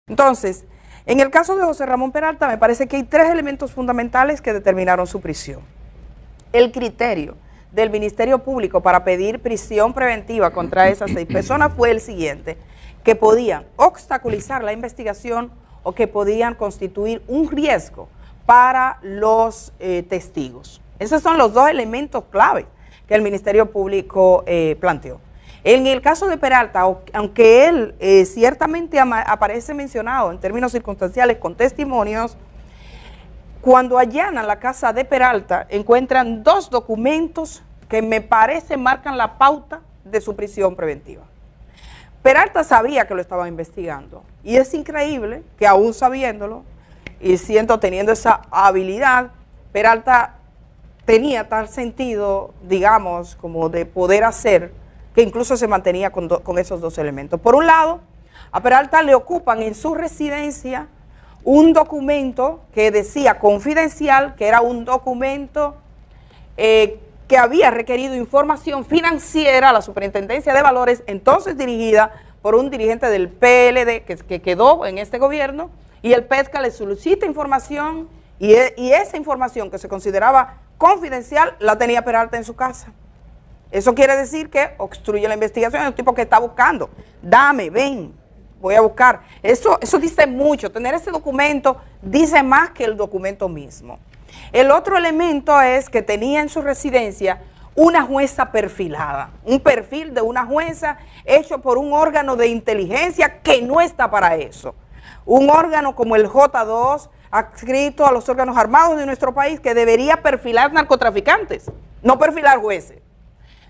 Entonces, en el caso de José Ramón Peralta, me parece que hay tres elementos fundamentales que determinaron su prisión. El criterio del Ministerio Público para pedir prisión preventiva contra esas 6 personas fue el siguiente, que podían obstaculizar la investigación o que podían constituir un riesgo para los testigos. Esos son los dos elementos clave que el Ministerio Público planteó. En el caso de Peralta, aunque él ciertamente aparece mencionado en términos circunstanciales con testimonios, cuando allanan la casa de Peralta encuentran 2 documentos que me parece marcan la pauta de su prisión preventiva. Peralta sabía que lo estaban investigando y es increíble que aún sabiéndolo y teniendo esa habilidad, Peralta tenía tal sentido, digamos, como de poder hacer, que incluso se mantenía con esos 2 elementos. Por un lado, a Peralta le ocupan en su residencia un documento que decía confidencial, que era un documento que había requerido información financiera a la Superintendencia de Valores, entonces dirigida por un dirigente del PLD que quedó en este gobierno, y el PETCA le solicita información y esa información que se consideraba confidencial la tenía Peralta en su casa. Eso quiere decir que obstruye la investigación, es un tipo que está buscando, dame, ven, voy a buscar. Eso dice mucho, tener ese documento dice más que el documento mismo. El otro elemento es que tenía en su residencia una jueza perfilada, un perfil de una jueza hecho por un órgano de inteligencia que no está para eso. Un órgano como el J2, adscrito a los órganos armados de nuestro país, que debería perfilar narcotraficantes, no perfilar jueces.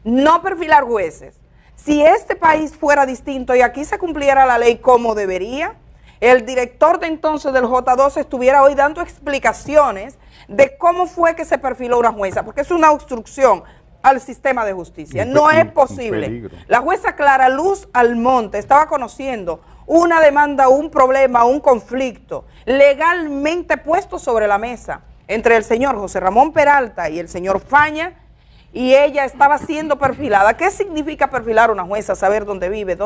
No perfilar jueces. Si este país fuera distinto y aquí se cumpliera la ley como debería, el director de entonces del J2 estuviera hoy dando explicaciones de cómo fue que se perfiló una jueza, porque es una obstrucción al sistema de justicia. No es posible. La jueza Clara Luz Almonte estaba conociendo una demanda, un problema, un conflicto legalmente puesto sobre la mesa entre el señor José Ramón Peralta y el señor Faña, y ella estaba siendo perfilada. ¿Qué significa perfilar una jueza? Saber dónde vive,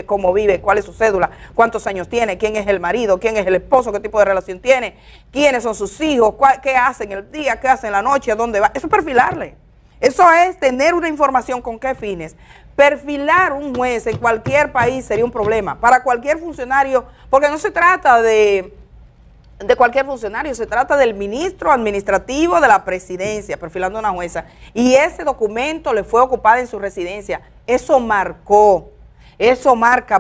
cómo vive, cuál es su cédula, cuántos años tiene, quién es el marido, quién es el esposo, qué tipo de relación tiene, quiénes son sus hijos, qué hacen el día, qué hacen la noche, a dónde va. Eso es perfilarle. Eso es tener una información con qué fines. Perfilar un juez en cualquier país sería un problema para cualquier funcionario, porque no se trata de cualquier funcionario, se trata del ministro administrativo de la presidencia, perfilando a una jueza, y ese documento le fue ocupado en su residencia. Eso marca,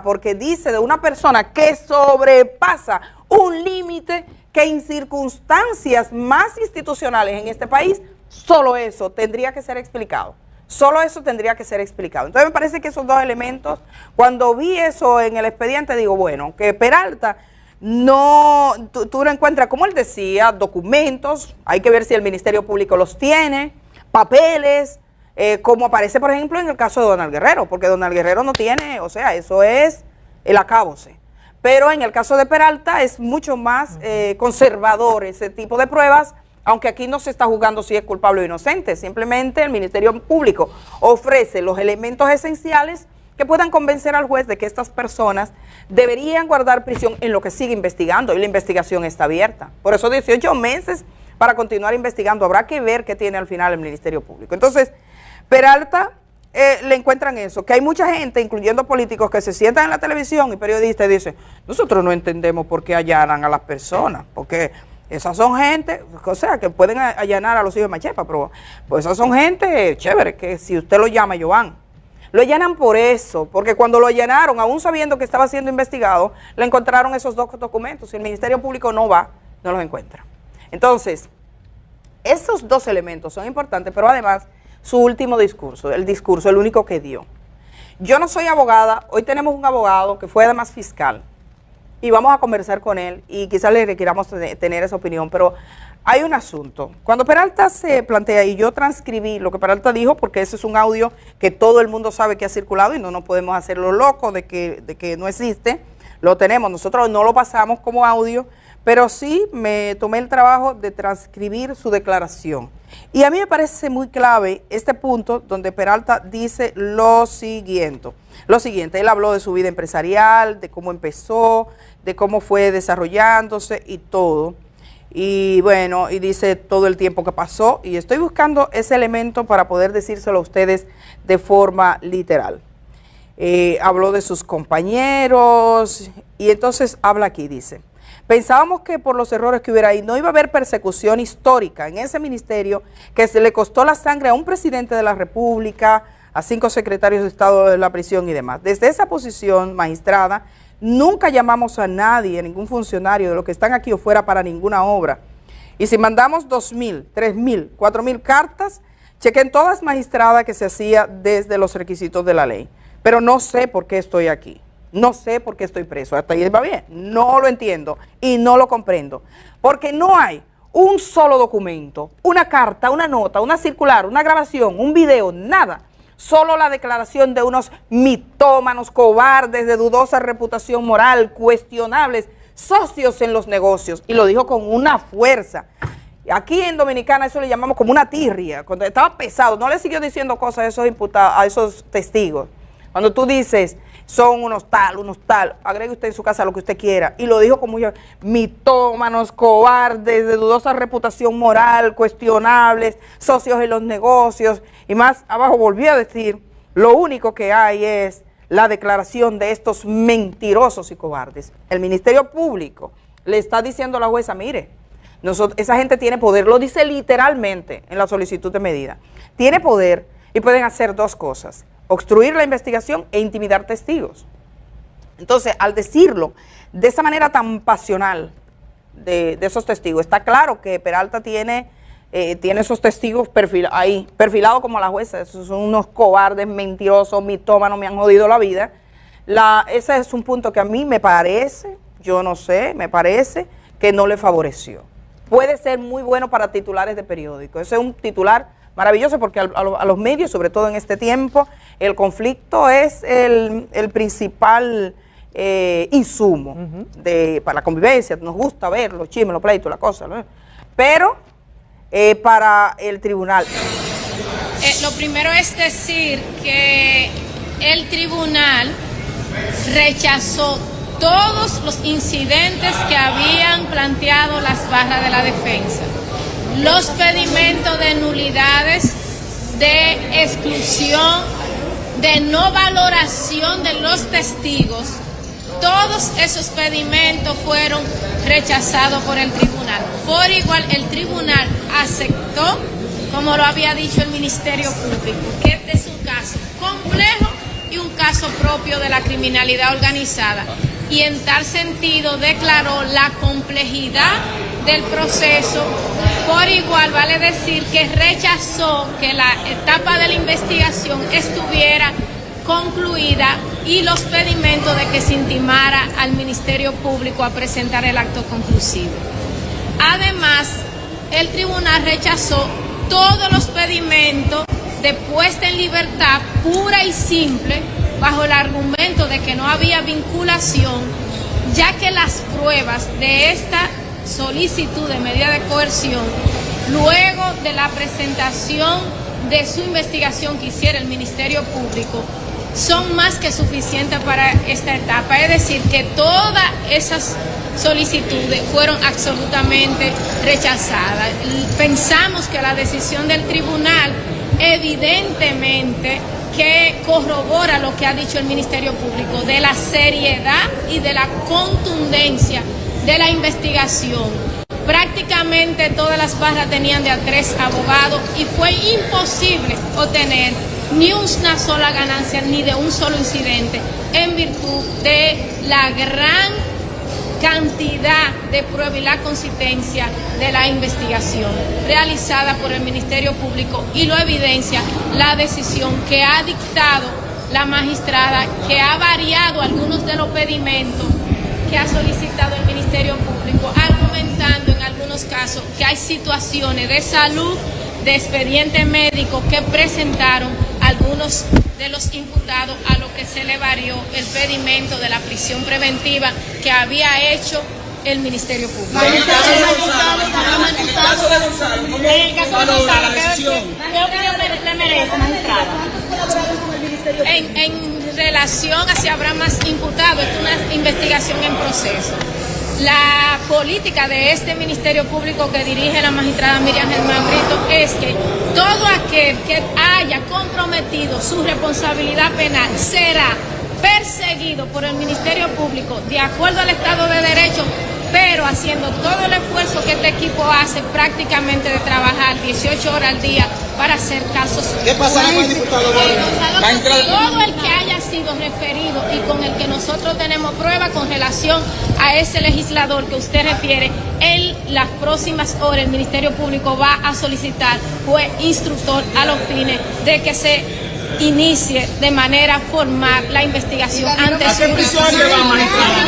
porque dice de una persona que sobrepasa un límite que en circunstancias más institucionales en este país, solo eso tendría que ser explicado. Solo eso tendría que ser explicado. Entonces me parece que esos 2 elementos, cuando vi eso en el expediente, digo, bueno, que Peralta no, tú no encuentras, como él decía, documentos, hay que ver si el Ministerio Público los tiene, papeles, como aparece, por ejemplo, en el caso de Donald Guerrero, porque Donald Guerrero no tiene, o sea, eso es el acábose. Pero en el caso de Peralta es mucho más conservador ese tipo de pruebas, aunque aquí no se está juzgando si es culpable o inocente, simplemente el Ministerio Público ofrece los elementos esenciales que puedan convencer al juez de que estas personas deberían guardar prisión en lo que sigue investigando, y la investigación está abierta. Por eso 18 meses para continuar investigando. Habrá que ver qué tiene al final el Ministerio Público. Entonces, Peralta le encuentran eso, que hay mucha gente, incluyendo políticos, que se sientan en la televisión y periodistas y dicen, nosotros no entendemos por qué allanan a las personas, porque esas son gente, o sea, que pueden allanar a los hijos de Machepa, pero pues esas son gente chévere, que si usted lo llama, ellos van. Lo allanan por eso, porque cuando lo allanaron, aún sabiendo que estaba siendo investigado, le encontraron esos 2 documentos y el Ministerio Público no los encuentra. Entonces, esos 2 elementos son importantes, pero además su último discurso, el único que dio. Yo no soy abogada, hoy tenemos un abogado que fue además fiscal y vamos a conversar con él y quizás le requiramos tener esa opinión, pero hay un asunto. Cuando Peralta se plantea, y yo transcribí lo que Peralta dijo, porque ese es un audio que todo el mundo sabe que ha circulado y no nos podemos hacer los locos de que no existe, lo tenemos, nosotros no lo pasamos como audio, pero sí me tomé el trabajo de transcribir su declaración. Y a mí me parece muy clave este punto donde Peralta dice lo siguiente. Él habló de su vida empresarial, de cómo empezó, de cómo fue desarrollándose y todo. Y bueno, y dice todo el tiempo que pasó, y estoy buscando ese elemento para poder decírselo a ustedes de forma literal. Habló de sus compañeros, y entonces habla aquí, dice: pensábamos que por los errores que hubiera ahí no iba a haber persecución histórica en ese ministerio que se le costó la sangre a un presidente de la República, a 5 secretarios de Estado de la prisión y demás. Desde esa posición, magistrada, nunca llamamos a nadie, a ningún funcionario de los que están aquí o fuera para ninguna obra. Y si mandamos 2.000, 3.000, 4.000 cartas, chequen todas, magistrada, que se hacía desde los requisitos de la ley. Pero no sé por qué estoy aquí. No sé por qué estoy preso. Hasta ahí va bien. No lo entiendo y no lo comprendo. Porque no hay un solo documento, una carta, una nota, una circular, una grabación, un video, nada. Solo la declaración de unos mitómanos, cobardes, de dudosa reputación moral, cuestionables, socios en los negocios. Y lo dijo con una fuerza. Aquí en Dominicana eso le llamamos como una tirria. Cuando estaba pesado, no le siguió diciendo cosas a esos imputados, a esos testigos. Cuando tú dices, son unos tal, agregue usted en su casa lo que usted quiera. Y lo dijo como yo, mitómanos, cobardes, de dudosa reputación moral, cuestionables, socios en los negocios. Y más abajo volvió a decir, lo único que hay es la declaración de estos mentirosos y cobardes. El Ministerio Público le está diciendo a la jueza, mire, esa gente tiene poder, lo dice literalmente en la solicitud de medida. Tiene poder y pueden hacer dos cosas: obstruir la investigación e intimidar testigos. Entonces, al decirlo de esa manera tan pasional de esos testigos, está claro que Peralta tiene esos testigos perfilados como la jueza. Esos son unos cobardes, mentirosos, mitómanos, me han jodido la vida. Ese es un punto que a mí me parece, yo no sé, me parece que no le favoreció. Puede ser muy bueno para titulares de periódicos. Ese es un titular maravilloso porque a los medios, sobre todo en este tiempo, el conflicto es el principal insumo para la convivencia. Nos gusta ver los chismes, los pleitos, la cosa, ¿no? Pero para el tribunal. Lo primero es decir que el tribunal rechazó todos los incidentes que habían planteado las barras de la defensa. Los pedimentos de nulidades, de exclusión, de no valoración de los testigos, todos esos pedimentos fueron rechazados por el tribunal. Por igual, el tribunal aceptó, como lo había dicho el Ministerio Público, que este es un caso complejo y un caso propio de la criminalidad organizada. Y en tal sentido declaró la complejidad del proceso. Por igual, vale decir que rechazó que la etapa de la investigación estuviera concluida y los pedimentos de que se intimara al Ministerio Público a presentar el acto conclusivo. Además, el tribunal rechazó todos los pedimentos de puesta en libertad pura y simple, bajo el argumento de que no había vinculación, ya que las pruebas de esta solicitud de medida de coerción, luego de la presentación de su investigación que hiciera el Ministerio Público, son más que suficientes para esta etapa. Es decir, que todas esas solicitudes fueron absolutamente rechazadas. Pensamos que la decisión del tribunal evidentemente que corrobora lo que ha dicho el Ministerio Público de la seriedad y de la contundencia de la investigación. Prácticamente todas las barras tenían de a 3 abogados y fue imposible obtener ni una sola ganancia ni de un solo incidente en virtud de la gran cantidad de pruebas y la consistencia de la investigación realizada por el Ministerio Público, y lo evidencia la decisión que ha dictado la magistrada, que ha variado algunos de los pedimentos que ha solicitado el Ministerio Público, argumentando en algunos casos que hay situaciones de salud, de expediente médico que presentaron algunos de los imputados, a lo que se le varió el pedimento de la prisión preventiva que había hecho el Ministerio Público. En el caso de Gonzalo, ¿qué opinión le merece, magistrada? En relación a si habrá más imputados, es una investigación en proceso. La política de este Ministerio Público que dirige la magistrada Miriam Germán Brito es que todo aquel que haya comprometido su responsabilidad penal será perseguido por el Ministerio Público de acuerdo al Estado de Derecho, pero haciendo todo el esfuerzo que este equipo hace prácticamente de trabajar 18 horas al día para hacer casos. ¿Qué pasará con el diputado? Todo el que haya sido referido y con el que nosotros tenemos prueba con relación a ese legislador que usted refiere, en las próximas horas el Ministerio Público va a solicitar juez instructor a los fines de que se inicie de manera formal la investigación ante su... ¿A qué prisión lleva, magistrada?